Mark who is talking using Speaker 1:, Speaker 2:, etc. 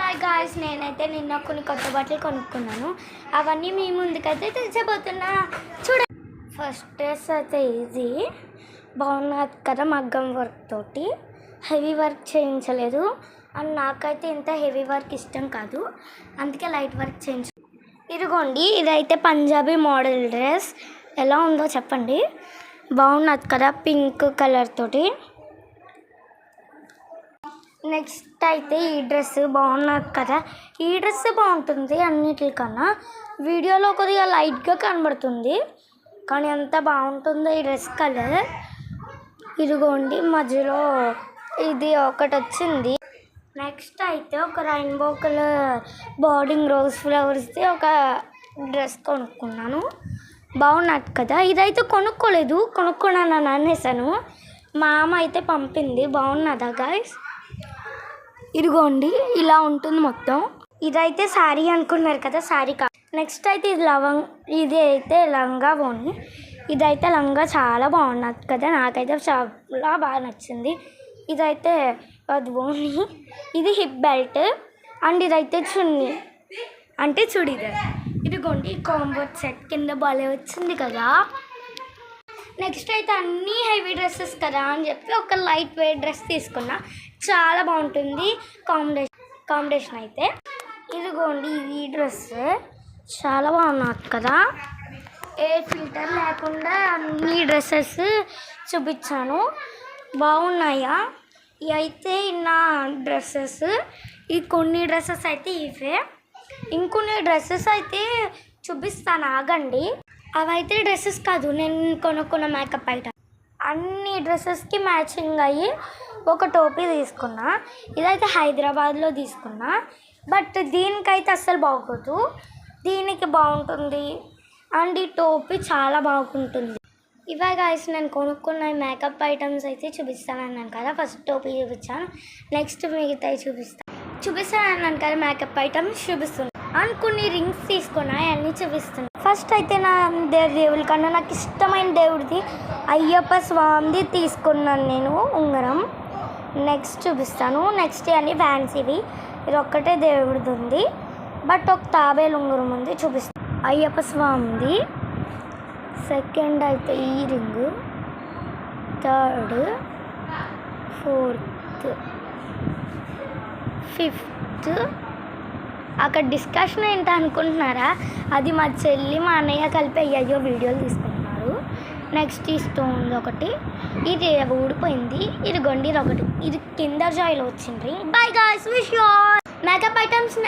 Speaker 1: Hi guys, నేనైతే నిన్న కొన్ని కొత్త బట్టలు కొనుక్కున్నాను. అవన్నీ మీ ముందుకైతే తెచ్చబోతున్నా. చూడండి, ఫస్ట్ డ్రెస్ అయితే ఇది బాగున్నది కదా, మగ్గం వర్క్ తోటి. హెవీ వర్క్ చేయించలేదు అండ్ నాకైతే ఇంత హెవీ వర్క్ ఇష్టం కాదు, అందుకే లైట్ వర్క్ చేయించు. ఇదిగోండి, ఇదైతే పంజాబీ మోడల్ డ్రెస్. ఎలా ఉందో చెప్పండి. బాగున్నది కదా, పింక్ కలర్ తోటి. నెక్స్ట్ అయితే ఈ డ్రెస్ బాగున్నది కదా. ఈ డ్రెస్ బాగుంటుంది అన్నిటికన్నా. వీడియోలో కొద్దిగా లైట్గా కనబడుతుంది కానీ ఎంత బాగుంటుందో ఈ డ్రెస్ కలర్. ఇదిగోండి, మధ్యలో ఇది ఒకటి వచ్చింది. నెక్స్ట్ అయితే ఒక రెయిన్బో కలర్ బార్డింగ్ రోజ్ ఫ్లవర్స్ది ఒక డ్రెస్ కొనుక్కున్నాను. బాగున్నది కదా. ఇదైతే కొనుక్కున్నాను అనేసాను. మా అమ్మ అయితే పంపింది. బాగున్నదా గాయ్స్? ఇదిగోండి, ఇలా ఉంటుంది మొత్తం. ఇదైతే శారీ అనుకున్నారు కదా, శారీ కాదు. నెక్స్ట్ అయితే ఇది అయితే లంగా ఓని. ఇదైతే లంగా చాలా బాగున్నది కదా, నాకైతే చాలా బాగా నచ్చింది. ఇదైతే అది ఓని, ఇది హిప్ బెల్ట్ అండ్ ఇదైతే చున్నీ అంటే చుడీదార్. ఇదిగోండి, కాంబో సెట్ కింద భలే వచ్చింది కదా. నెక్స్ట్ అయితే అన్నీ హెవీ డ్రెస్సెస్ కదా అని చెప్పి ఒక లైట్ వెయిట్ డ్రెస్ తీసుకున్నా. చాలా బాగుంటుంది కాంబినేషన్ అయితే. ఇదిగోండి, ఈ డ్రెస్ చాలా బాగున్నది కదా. ఏ ఫిల్టర్ లేకుండా అన్ని డ్రెస్సెస్ చూపించాను. బాగున్నాయా? ఇవి అయితే నా డ్రెస్సెస్. ఈ కొన్ని డ్రెస్సెస్ అయితే ఇవే. ఇంకొన్ని డ్రెస్సెస్ అయితే చూపిస్తాను, ఆగండి. అవైతే డ్రెస్సెస్ కాదు, నేను కొనుక్కున్న మేకప్ ఐటమ్. అన్ని డ్రెస్సెస్కి మ్యాచింగ్ అయ్యి ఒక టోపీ తీసుకున్నా. ఇదైతే హైదరాబాద్లో తీసుకున్నా, బట్ దీనికైతే అస్సలు బాగోదు, దీనికి బాగుంటుంది. అండ్ ఈ టోపీ చాలా బాగుంటుంది. ఇవే గాయ్స్, నేను కొనుక్కున్న మేకప్ ఐటమ్స్ అయితే చూపిస్తానన్నాను కదా. ఫస్ట్ టోపీ చూపించాను, నెక్స్ట్ మిగతాయి చూపిస్తానన్నాను కదా. మేకప్ ఐటమ్స్ చూపిస్తున్నాను అండ్ కొన్ని రింగ్స్ తీసుకున్నాయి, అన్నీ చూపిస్తున్నాను. ఫస్ట్ అయితే నా దేవుడి కన్నా నాకు ఇష్టమైన దేవుడిది అయ్యప్ప స్వామిది తీసుకున్నాను నేను ఉంగరం. నెక్స్ట్ చూపిస్తాను. నెక్స్ట్ అన్నీ ఫ్యాన్సీవి. ఇది ఒక్కటే దేవుడిది ఉంది, బట్ ఒక తాబేలు ఉంగరం ఉంది, చూపిస్తాను. అయ్యప్ప స్వామిది. సెకండ్ అయితే ఈ రింగు. Third, fourth, fifth. అక్కడ డిస్కషన్ ఏంటి అనుకుంటున్నారా? అది మా చెల్లి మా అన్నయ్య కలిపి అయ్యో వీడియోలు తీసుకుంటున్నారు. నెక్స్ట్ ఈ స్టోన్ ఒకటి, ఇది ఊడిపోయింది. ఇది గొండి ఒకటి, ఇది కిండర్ జాయ్లో వచ్చింది. By guys, wish you all makeup items. Next